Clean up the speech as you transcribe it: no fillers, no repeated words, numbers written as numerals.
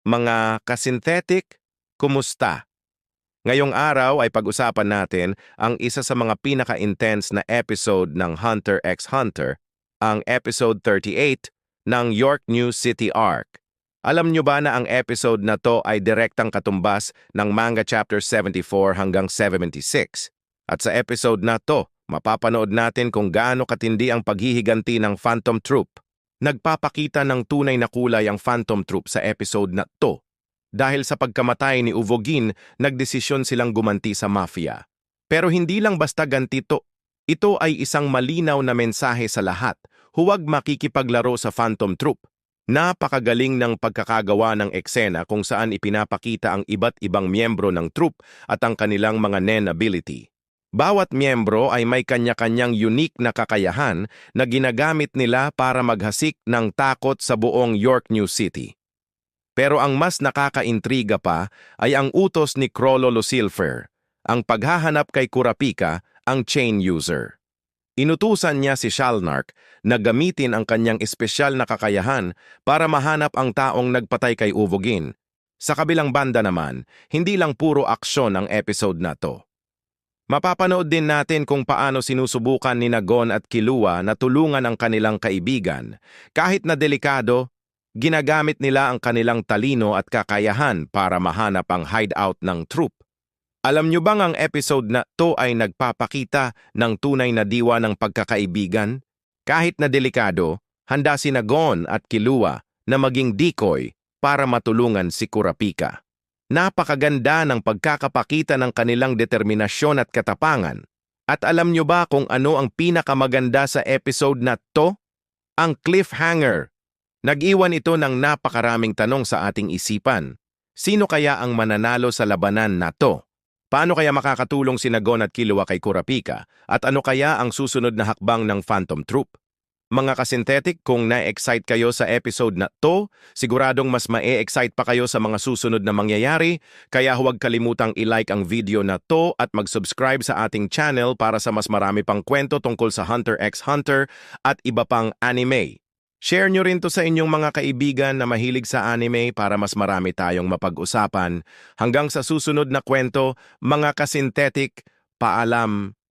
Mga kasynthetic, kumusta? Ngayong araw ay pag-usapan natin ang isa sa mga pinaka-intense na episode ng Hunter x Hunter, ang episode 38 ng York New City Arc. Alam nyo ba na ang episode na to ay direktang katumbas ng manga chapter 74 hanggang 76? At sa episode na to, mapapanood natin kung gaano katindi ang paghihiganti ng Phantom Troop. Nagpapakita ng tunay na kulay ang Phantom Troop sa episode na to. Dahil sa pagkamatay ni Uvogin, nagdesisyon silang gumanti sa mafia. Pero hindi lang basta ganti to. Ito ay isang malinaw na mensahe sa lahat. Huwag makikipaglaro sa Phantom Troop. Napakagaling ng pagkakagawa ng eksena kung saan ipinapakita ang iba't ibang miyembro ng troop at ang kanilang mga nen ability. Bawat miyembro ay may kanya-kanyang unique na kakayahan na ginagamit nila para maghasik ng takot sa buong York New City. Pero ang mas nakakaintriga pa ay ang utos ni Crollo Lucifer, ang paghahanap kay Kurapika, ang chain user. Inutusan niya si Shalnark na gamitin ang kanyang espesyal na kakayahan para mahanap ang taong nagpatay kay Uvogin. Sa kabilang banda naman, hindi lang puro aksyon ang episode na to. Mapapanood din natin kung paano sinusubukan ni Gon at Killua na tulungan ang kanilang kaibigan. Kahit na delikado, ginagamit nila ang kanilang talino at kakayahan para mahanap ang hideout ng troop. Alam nyo bang ang episode na to ay nagpapakita ng tunay na diwa ng pagkakaibigan? Kahit na delikado, handa si Gon at Killua na maging decoy para matulungan si Kurapika. Napakaganda ng pagkakapakita ng kanilang determinasyon at katapangan. At alam nyo ba kung ano ang pinakamaganda sa episode na to? Ang cliffhanger. Nag-iwan ito ng napakaraming tanong sa ating isipan. Sino kaya ang mananalo sa labanan na to? Paano kaya makakatulong si Gon at Killua kay Kurapika? At ano kaya ang susunod na hakbang ng Phantom Troop? Mga kasynthetic, kung na-excite kayo sa episode na to, siguradong mas ma-excite pa kayo sa mga susunod na mangyayari, kaya huwag kalimutang i-like ang video na to at mag-subscribe sa ating channel para sa mas marami pang kwento tungkol sa Hunter x Hunter at iba pang anime. Share nyo rin to sa inyong mga kaibigan na mahilig sa anime para mas marami tayong mapag-usapan. Hanggang sa susunod na kwento, mga kasynthetic, paalam.